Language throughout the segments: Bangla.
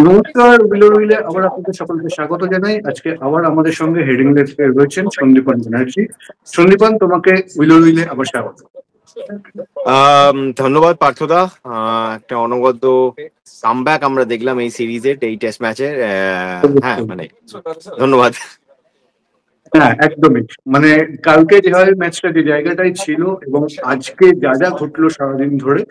নমস্কার, বিলোরবিলে আবার আপনাদের সকলকে স্বাগত জানাই। আজকে আবার আমাদের সঙ্গে হেডিং ডেস্কে রয়েছেন সন্দীপন ব্যানার্জি। সন্দীপন, তোমাকে বিলোরবিলে আবার স্বাগত। ধন্যবাদ পার্থদা। একটা অনবদ্য কামব্যাক আমরা দেখলাম এই সিরিজের, এই টেস্ট ম্যাচের। হ্যাঁ, মানে ধন্যবাদ। হ্যাঁ, একদমই। মানে কালকে যেভাবে ম্যাচটা যে জায়গাটায় ছিল এবং আজকে যা যা ঘটলো সারাদিন ধরে,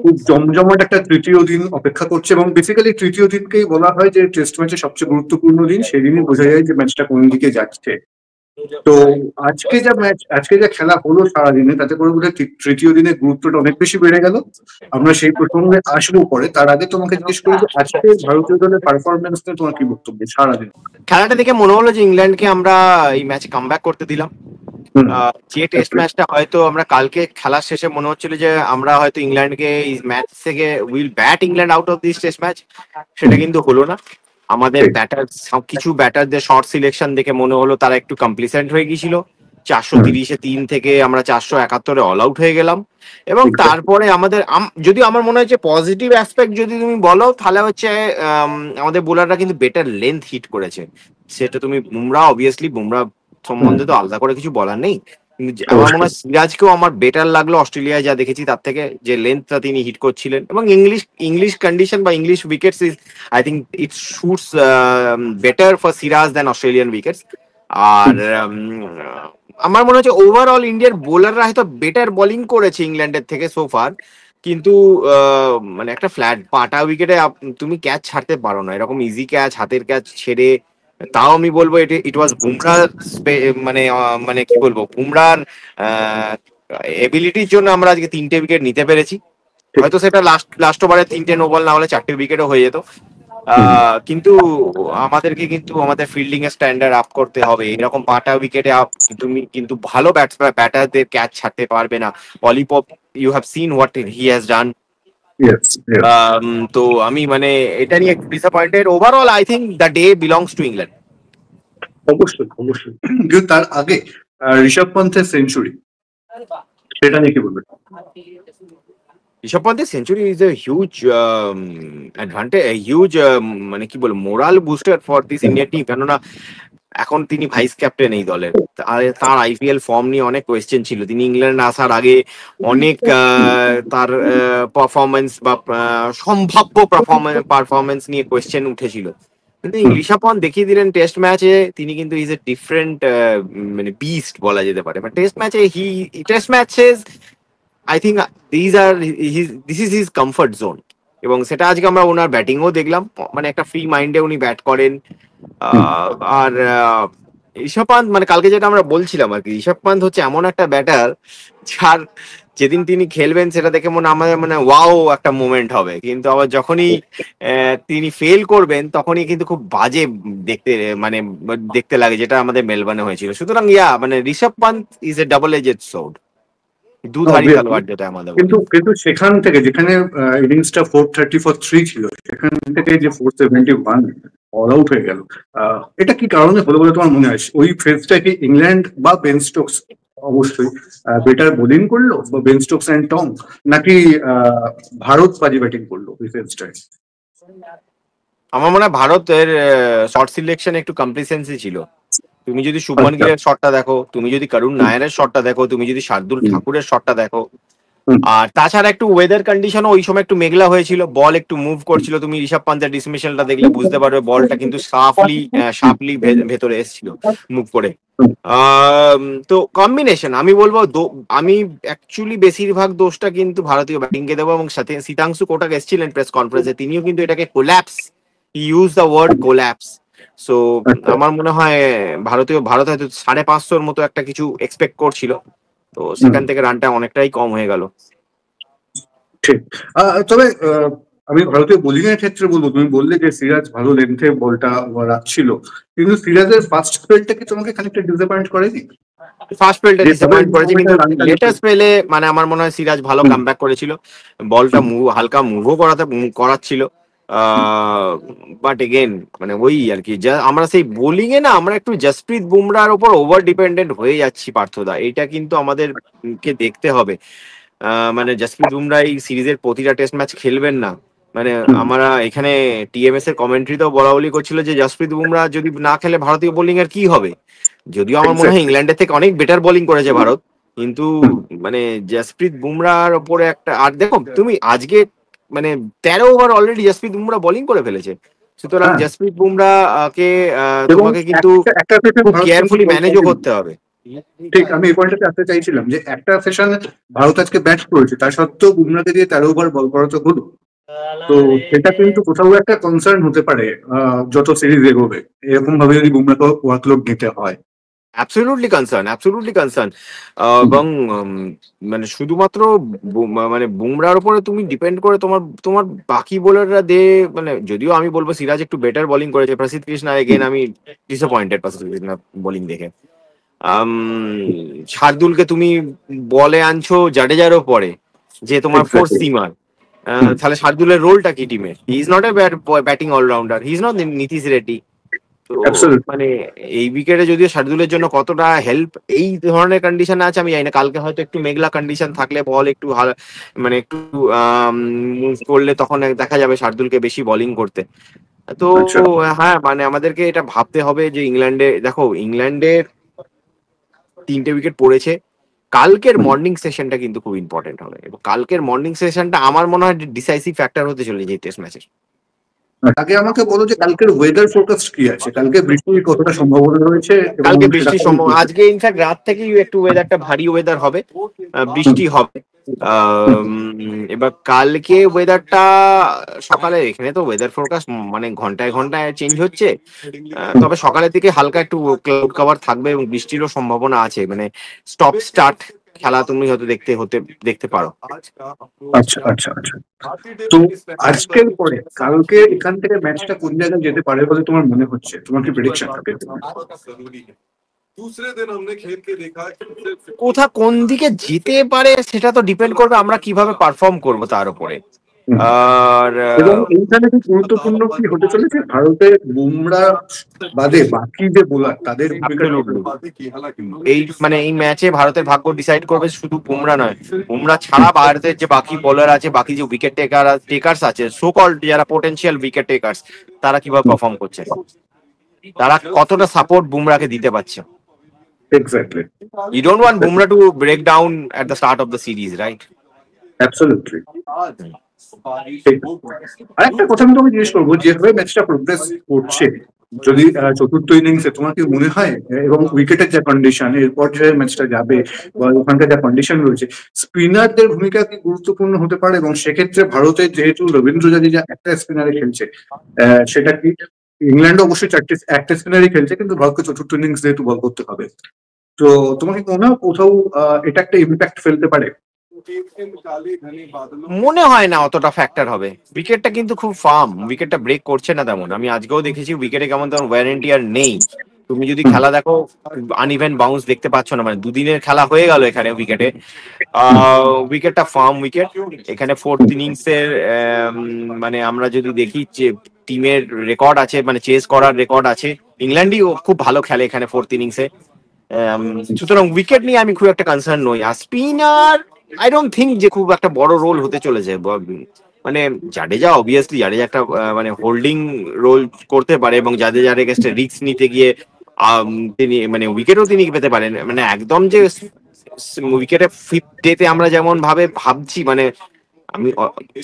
খুব জমজমাট একটা তৃতীয় দিন অপেক্ষা করছে। এবং বেসিক্যালি তৃতীয় দিনকেই বলা হয় যে টেস্ট ম্যাচের সবচেয়ে গুরুত্বপূর্ণ দিন। সেদিনই বোঝা যায় যে ম্যাচটা কোন দিকে যাচ্ছে। তো আজকে যা খেলা হলো সারাদিনে, তাতে করে বোধহয় তৃতীয় দিনের গুরুত্বটা অনেক বেশি বেড়ে গেল। আমরা সেই প্রসঙ্গে আসবো পরে। তার আগে তোমাকে জিজ্ঞেস করি যে আজকে ভারতীয় দলের পারফরমেন্স নিয়ে তোমার কি বক্তব্য সারাদিন? খেলাটা দেখে মনে হলো যে ইংল্যান্ডকে আমরা এই ম্যাচে কামব্যাক করতে দিলাম। যে টেস্ট ম্যাচটা হয়তো আমরা কালকে খেলার শেষে মনে হচ্ছিল যে আমরা হয়তো ইংল্যান্ডকে এই ম্যাচ থেকে will bat England out of this test match, সেটা কিন্তু হলো না। আমাদের ব্যাটার, কিছু ব্যাটারদের শর্ট সিলেকশন দেখে মনে হলো তারা একটু কমপ্লিসেন্ট হয়ে গিয়েছিল। 430-3 থেকে আমরা 471-এ অল আউট হয়ে গেলাম। এবং তারপরে আমাদের যদিও আমার মনে হচ্ছে পজিটিভ অ্যাসপেক্ট যদি তুমি বলো, তাহলে হচ্ছে আমাদের বোলাররা কিন্তু বেটার লেন্থ হিট করেছে। সেটা তুমি বুমরা, অবভিয়াসলি বুমরা সম্বন্ধে তো আলাদা করে কিছু বলার নেই, কিন্তু আমার মনে হয় সিরাজকেও আমার বেটার লাগলো অস্ট্রেলিয়ায় যা দেখেছি তার থেকে, যে লেন্থটা তিনি হিট করছিলেন। এবং ইংলিশ কন্ডিশন বা English wickets is, I think it suits better for Siraj than Australian wickets. আর আমার মনে হচ্ছে ওভারঅল ইন্ডিয়ার বোলাররা হয়তো বেটার বোলিং করেছে ইংল্যান্ডের থেকে সোফার, কিন্তু মানে একটা ফ্ল্যাট পাটা উইকেটে তুমি ক্যাচ ছাড়তে পারো না, এরকম ইজি ক্যাচ, হাতের ক্যাচ ছেড়ে। তাও আমি বলবো ইট ওয়াজ বুমরার, মানে মানে কি বলবো, বুমরার এবিলিটির জন্য আমরা আজকে 3টে উইকেট নিতে পেরেছি। হয়তো সেটা লাস্ট ওভারে 3টে নো বল না হলে 4টে উইকেটও হয়ে যেত। কিন্তু আমাদেরকে কিন্তু আমাদের ফিল্ডিং এর স্ট্যান্ডার্ড আপ করতে হবে। এরকম পাটা উইকেটে তুমি কিন্তু ভালো ব্যাটারদের ক্যাচ ছাড়তে পারবে না। Ollie Pope, you have seen what he has done. তো আমি মানে এটা নিয়ে disappointed. Overall I think the day belongs to England. অবশ্যই, অবশ্যই। কিন্তু তার আগে ঋষভ পন্থের সেঞ্চুরি, সেটা নিয়ে কি বলবেন? ঋষভ পন্থের century is a huge advantage, huge মানে কি বলবো, moral booster for this Indian team. কেননা এখন তিনি ভাইস ক্যাপ্টেন এই দলের। তার আইপিএল ফর্ম নিয়ে অনেক কোয়েশ্চেন ছিল। তিনি ইংল্যান্ড আসার আগে অনেক তার পারফরমেন্স বা সম্ভাব্য পারফরমেন্স নিয়ে কোয়েশ্চেন উঠেছিল। কিন্তু ঋষভ পন্থ দেখিয়ে দিলেন টেস্ট ম্যাচে তিনি কিন্তু ইজ এ ডিফারেন্ট মানে বিস্ট বলা যেতে পারে। টেস্ট ম্যাচে test matches I think this is his comfort zone. এবং সেটা আজকে আমরা ওনার ব্যাটিংও দেখলাম, মানে একটা ফ্রি মাইন্ডে উনি ব্যাট করেন। আর ঋষভ পান্ত, মানে কালকে যেটা আমরা বলছিলাম আর কি, ঋষভ পান্ত হচ্ছে এমন একটা ব্যাটার যার যেদিন তিনি খেলবেন সেটা দেখে আমাদের মানে ওয়াও একটা মোমেন্ট হবে, কিন্তু আবার যখনই তিনি ফেল করবেন তখনই কিন্তু খুব বাজে দেখতে, মানে দেখতে লাগে, যেটা আমাদের মেলবোর্নে হয়েছিল। সুতরাং মানে Rishabh Pant is a double edged sword, দুধারী তলোয়ার যেটা আমাদের বলে। কিন্তু কিন্তু সেখান থেকে, যেখানে ইনিংসটা 430 for 3 ছিল, সেখান থেকে যে 471 অল আউট হয়ে গেল, এটা কি কারণে হলো বলে তোমার মনে হয়? ওই ফেজটা কি ইংল্যান্ড বা বেন স্টোকস অবশ্যই বেটার বোলিং করলো, বা বেন স্টোকস অ্যান্ড টম, নাকি ভারত বাজি ব্যাটিং করলো ওই ফেজটায়? আমার মনে হয় ভারতের শর্ট সিলেকশন একটু কমপ্লিসেন্সি ছিল। তুমি যদি শুভমান গিলের শটটা দেখো, তুমি যদি করুণ নায়ারের শটটা দেখো, তুমি যদি শার্দুল ঠাকুরের শটটা দেখো, আর তাছাড়া একটু ওয়েদার কন্ডিশনও ওই সময় একটু মেঘলা হয়েছিল, বল একটু মুভ করছিল। তুমি ঋষভ পান্তের ডিসমিশনটা দেখলে বুঝতে পারবে বলটা কিন্তু শার্পলি ভেতরে এসেছিল মুভ করে। তো কম্বিনেশন আমি বলবো, আমি অ্যাকচুয়ালি বেশিরভাগ দোষটা কিন্তু ভারতীয় ব্যাটিংকে দেবো। এবং সাথে শীতাংশু কোটাক এসেছিলেন প্রেস কনফারেন্সে, তিনিও কিন্তু এটাকে collapse, use the word collapse. So আমার মনে হয় ভারত হয়তো 550-র মতো একটা কিছু এক্সপেক্ট করছিল, তো সেখান থেকে রানটা অনেকটাই কম হয়ে গেল। ঠিক। তবে আমি ভারতীয় বোলিং এর ক্ষেত্রে বলবো, তুমি বললে যে সিরাজ ভালো লেন্থে বলটা রাখছিল, কিন্তু সিরাজের ফার্স্ট স্পেলটা কি তোমাকে খানিকটা ডিসঅ্যাপয়েন্ট করেনি? ফার্স্ট স্পেলটা ডিসঅ্যাপয়েন্ট করেছে, কিন্তু লেটেস্ট স্পেলে মানে আমার মনে হয় সিরাজ ভালো কামব্যাক করেছিল। বলটা হালকা মুভও করাচ্ছিল। বাট এগেন মানে ওই আর কি, আমরা সেই বোলিং এ না আমরা একটু জসপ্রীত বুমরার উপর ওভার ডিপেন্ডেন্ট হয়ে যাচ্ছি পার্থদা, এটা কিন্তু আমাদেরকে দেখতে হবে। মানে জসপ্রীত বুমরা এই সিরিজের প্রতিটা টেস্ট ম্যাচ খেলবেন না, মানে হুম, আমরা এখানে টিএমএস এর কমেন্ট্রিতেও বলা বলি করছিল যে জসপ্রীত বুমরা যদি না খেলে ভারতীয় বোলিং এর কি হবে। যদিও আমার মনে হয় এক্স্যাক্টলি। ইংল্যান্ডের থেকে অনেক বেটার বোলিং করেছে ভারত, কিন্তু মানে জসপ্রীত বুমরার ওপরে একটা, আর দেখো তুমি আজকে মানে 13 over already Jasprit Bumrah bowling করে ফেলেছে। সুতরাং হ্যাঁ, জসপ্রীত বুমরা কে এবং তোমাকে কিন্তু একটা একটা সেশন খুব ভারত যখন কেয়ারফুলি বল ম্যানেজও করেনি, করতে হবে। ঠিক আমি এই পয়েন্টটাতে আসতে চাইছিলাম যে একটা সেশন ভারত আজকে ব্যাট করেছে, তা সত্ত্বেও বুমরাকে দিয়ে 13 ওভার বল করাতে হলো। তো সেটা কিন্তু কোথাও একটা কনসার্ন হতে পারে যত সিরিজ এগোবে, এরকম ভাবে যদি বুমরাকে ওয়ার্কলোড নিতে হয়। Absolutely concern, absolutely concern. হুম, এবং মানে শুধুমাত্র মানে বুমরার উপরে তুমি ডিপেন্ড করে তোমার তোমার বাকি বোলাররা দে, মানে যদিও আমি বলবো সিরাজ একটু বেটার বোলিং করেছে, প্রসিদ্ধ কৃষ্ণা এগেন আমি ডিসঅ্যাপয়েন্টেড প্রসিদ্ধ কৃষ্ণা বোলিং দেখে। আম, শার্দুলকে তুমি বলে আনছো জাডেজারও পরে, যে তোমার ফোর্থ এক্স্যাক্টলি। সিমার, হুম, তাহলে শার্দুলের রোলটা কি টিমে? He is not a batting allrounder, he is not Nitish Reddy. তো অ্যাবসলিউটলি। মানে এই উইকেটে যদিও শার্দুলের জন্য কতটা হেল্প এই ধরনের কন্ডিশনে আছে আমি জানি না। কালকে হয়তো একটু মেঘলা কন্ডিশন থাকলে বল একটু মানে একটু মুভ করলে তখন দেখা যাবে শার্দুলকে বেশি বোলিং করতে। তো আচ্ছা। হ্যাঁ, মানে আমাদেরকে এটা ভাবতে হবে যে ইংল্যান্ডে দেখো, ইংল্যান্ডের 3টে উইকেট পড়েছে। কালকের হুম। মর্নিং সেশনটা কিন্তু খুব ইম্পর্টেন্ট হবে, এবং কালকের মর্নিং সেশনটা আমার মনে হয় ডিসাইসিভ ফ্যাক্টর হতে চলেছে এই টেস্ট ম্যাচের। আগে আমাকে বলো যে কালকের ওয়েদার ফোরকাস্ট কি আছে, কালকে বৃষ্টির কতটা সম্ভাবনা রয়েছে এবং কালকে সেটা বৃষ্টির কবে কি সম্ভব, হবে? আজকে ইনফ্যাক্ট রাত থেকেই একটু ওয়েদারটা ভারী ওয়েদার হবে, হুম, বৃষ্টি হবে। হুম, এবার কালকে ওয়েদারটা সকালে এখানে তো ওয়েদার ফোরকাস্ট মানে ঘন্টায় ঘন্টায় চেঞ্জ হচ্ছে। হুম। তবে সকালের দিকে হালকা একটু ক্লাউড কভার থাকবে এবং বৃষ্টিরও সম্ভাবনা আছে, মানে স্টপ স্টার্ট খেলা তুমি হয়তো দেখতে পারো। আচ্ছা, আচ্ছা, আচ্ছা। তো আজকের পরে কালকে এখান থেকে ম্যাচটা কোন জায়গায় যেতে পারে বলে তোমার মনে হচ্ছে, তোমার কি প্রেডিকশন থাকে? কোথা কোন দিকে যেতে পারে সেটা তো ডিপেন্ড করবে আমরা কিভাবে পারফর্ম করব তার উপরে। হুম। আর এবং এইখানে খুব গুরুত্বপূর্ণ কি হতে চলেছে, ভারতের বুমরা বাদে বাকি যে বোলার তাদের ভূমিকা কি absolutely, হবে? এই মানে এই ম্যাচে ভারতের ভাগ্য ডিসাইড করবে, শুধু বুমরা নয়, বুমরা ছাড়া ভারতের যে বাকি বোলার আছে, বাকি যে উইকেট টেকার্স আছে, সো কল্ড যারা পোটেনশিয়াল উইকেট টেকার্স, তারা কিভাবে পারফর্ম করছে, তারা কতটা সাপোর্ট বুমরাকে দিতে পারছে। Exactly. You don't want Bumrah to break down at the start of the series, right? Absolutely. ঠিক। আর একটা কথা আমি তোমাকে জিজ্ঞেস করবো, যেভাবে ম্যাচটা প্রোগ্রেস করছে, যদি চতুর্থ ইনিংসে তোমার কি মনে হয়, এবং উইকেটের যা কন্ডিশন এরপর যে ম্যাচটা যাবে বা ওখানকার যা কন্ডিশন রয়েছে, স্পিনারদের ভূমিকা কি গুরুত্বপূর্ণ হতে পারে? এবং সেক্ষেত্রে ভারতের যেহেতু রবীন্দ্র জাদেজা একটা স্পিনারে খেলছে, সেটা কি, ইংল্যান্ড অবশ্যই একটা স্পিনারই খেলছে, কিন্তু ভারতকে চতুর্থ ইনিংস যেহেতু বল করতে হবে, তো তোমাকে মনে হয় কোথাও এটা একটা ইম্প্যাক্ট ফেলতে পারে? মনে হয় না অতটা ফ্যাক্টর হবে। উইকেটটা কিন্তু খুব ফার্ম, উইকেটটা ব্রেক করছে না তেমন। আমি আজকেও দেখেছি উইকেটে কেমন তেমন ওয়ারেন্টি আর নেই। তুমি যদি হুম, খেলা দেখো, আনইভেন বাউন্স দেখতে পাচ্ছ না, মানে দুদিনের খেলা হয়ে গেল এখানে উইকেটে। হুম। উইকেটটা ফার্ম উইকেট। এখানে ফোর্থ ইনিংসের মানে আমরা যদি দেখি যে টিমের রেকর্ড আছে, মানে চেস করার রেকর্ড আছে, ইংল্যান্ডই খুব ভালো খেলে এখানে ফোর্থ ইনিংসে। সুতরাং উইকেট নিয়ে আমি খুব একটা কনসার্ন নই। আর স্পিনার আই ডোন্ট থিঙ্ক যে খুব একটা বড় রোল হতে চলেছে। মানে জাডেজা অবভিয়াসলি, জাডেজা একটা মানে হোল্ডিং রোল করতে পারে, এবং জাডেজার এগেইনস্টে রিস্ক নিতে গিয়ে তিনি মানে উইকেটও তিনি পেতে পারেন। মানে একদম যে উইকেটে ফিফথ ডেতে আমরা যেমন ভাবে ভাবছি, মানে আমি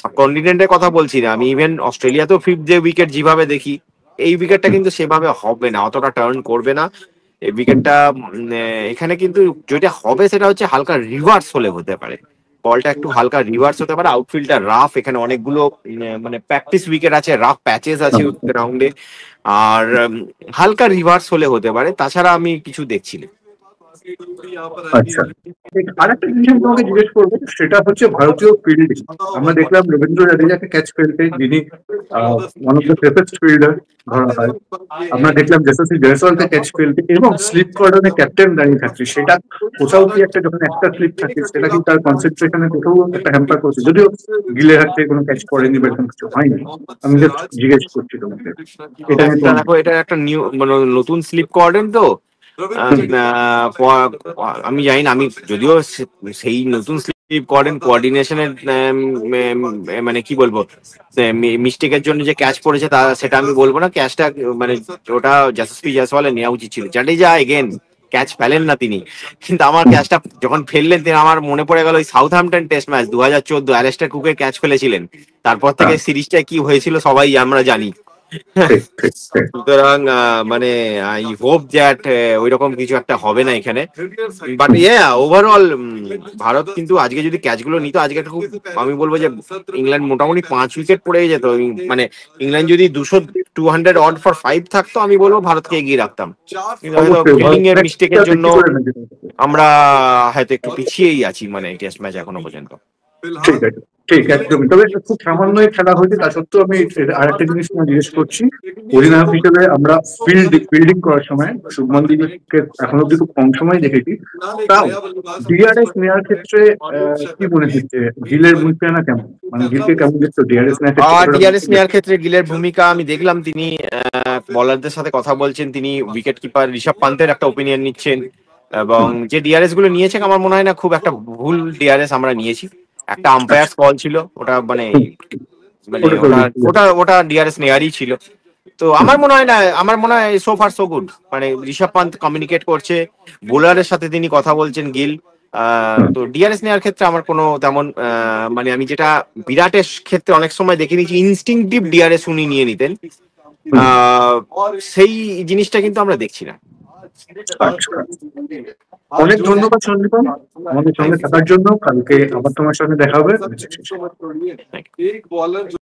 সাবকন্টিনেন্টের কথা বলছি না, আমি ইভেন অস্ট্রেলিয়াতেও ফিফথ ডে উইকেট যেভাবে দেখি, এই উইকেটটা কিন্তু সেভাবে হবে না, অতটা টার্ন করবে না এই উইকেটটা। এখানে কিন্তু যেটা হবে সেটা হচ্ছে হালকা রিভার্স হলে হতে পারে, বলটা একটু হালকা রিভার্স হতে পারে, আউটফিল্ডটা রাফ, এখানে অনেকগুলো মানে প্র্যাকটিস উইকেট আছে, রাফ প্যাচেস আছে গ্রাউন্ডে। আর হালকা রিভার্স হলে হতে পারে, তাছাড়া আমি কিছু দেখছি না। আচ্ছা। আর একটা জিনিস আমি তোমাকে জিজ্ঞেস করবো, সেটা হচ্ছে ভারতীয় ফিল্ডিং। আমরা দেখলাম রবীন্দ্র জাদেজাকে ক্যাচ ফেলতে, যিনি one of the safest fielder ধরা হয়। আমরা দেখলাম যশস্বী জয়সওয়ালকে ক্যাচ ফেলতে, এবং স্লিপ কর্ডনে ক্যাপ্টেন দাঁড়িয়ে থাকছে, সেটা কোথাও কি একটা, যখন একটা স্লিপ থাকে সেটা কিন্তু তার কনসেন্ট্রেশনে কোথাও একটা হ্যাম্পার করছে, যদিও গিলের হাতে কোনো ক্যাচ পড়েনি বা এরকম কিছু হয়নি। আমি জাস্ট জিজ্ঞেস করছি তোমাকে, এটা নিয়ে এটা তোমার। দেখো, এটা একটা নিউ মানে নতুন স্লিপ কোয়ার্ডেন তো। হুম, আমি জানি না, আমি যদিও সেই নতুন স্লিপ করেন কোঅর্ডিনেশনের মানে কি বলবো মিস্টেকের জন্য যে ক্যাচ পড়েছে তা সেটা আমি বলবো না, ক্যাচটা মানে ওটা যশস্বী জয়সওয়ালের নেওয়া উচিত ছিল। জাডেজা এগেন ক্যাচ ফেলেন না তিনি, কিন্তু আমার ক্যাচটা যখন ফেললেন তিনি আমার মনে পড়ে গেল ওই Southampton test match 2014 Alastair কুকের catch ফেলেছিলেন, তারপর থেকে হ্যাঁ, সিরিজটা কি হয়েছিল সবাই আমরা জানি। ঠিক ঠিক ঠিক। সুতরাং মানে আই হোপ দ্যাট ওইরকম কিছু একটা হবে না এখানে। বাট ওভারঅল ভারত কিন্তু আজকে যদি ক্যাচগুলো নিত আজকে একটা খুব, আমি বলবো যে ইংল্যান্ড মোটামুটি 5 উইকেট পড়ে যেত। মানে ইংল্যান্ড যদি 200 অড ফর 5 থাকতো আমি বলবো ভারতকে এগিয়ে রাখতাম, কিন্তু হয়তো অবশ্যই ফিল্ডিং ভারত এর ম্যাচটা মিস্টেকের জন্য বেশি করে নেবে। আমরা হয়তো একটু পিছিয়েই আছি মানে টেস্ট ম্যাচ এখনো পর্যন্ত। ঠিক আছে, ঠিক একদমই। তবে খুব সামান্যই খেলা হয়েছে, তা সত্ত্বেও আমি আরেকটা জিনিস তোমায় জিজ্ঞেস করছি। অধিনায়ক হিসেবে আমরা ফিল্ডিং করার সময় শুভমান গিলকে এখন অব্দি খুব কম সময় দেখেছি। তাও ডিআরএস নেওয়ার ক্ষেত্রে কি মনে হচ্ছে গিলের ভূমিকা কেমন? মানে গিলকে কেমন দেখছো ডিআরএস নেওয়ার ক্ষেত্রে, কতটা ডিআরএস নেওয়ার ক্ষেত্রে গিলের ভূমিকা আমি দেখলাম, তিনি বলারদের সাথে কথা বলছেন, তিনি উইকেট কিপার ঋষভ পান্তের একটা ওপিনিয়ন নিচ্ছেন, এবং যে ডিআরএস গুলো নিয়েছে আমার মনে হয় না খুব একটা ভুল ডিআরএস আমরা নিয়েছি। একটা আম্পায়ার আচ্ছা, কল ছিল ওটা মানে মানে ওটা ওটা করবে ওটা ওটা ডিআরএস নেয়ারই ছিল। তো আমার মনে হয় না, আমার মনে হয় সো ফার সো গুড, মানে ঋষভ পান্ত কমিউনিকেট করছে, বোলারের সাথে তিনি কথা বলছেন গিল। তো ডিআরএস নেওয়ার ক্ষেত্রে আমার কোনো তেমন মানে আমি যেটা বিরাটের ক্ষেত্রে অনেক সময় দেখে নিয়েছি ইনস্টিংটিভ ডিআরএস উনি নিয়ে নিতেন, আহ, সেই জিনিসটা কিন্তু আমরা দেখছি না। আচ্ছা। অনেক ধন্যবাদ সন্দীপন আমাদের থ্যাংক সঙ্গে ইউ। থাকার জন্য। কালকে আবার তোমার সঙ্গে দেখা হবে। Thank you.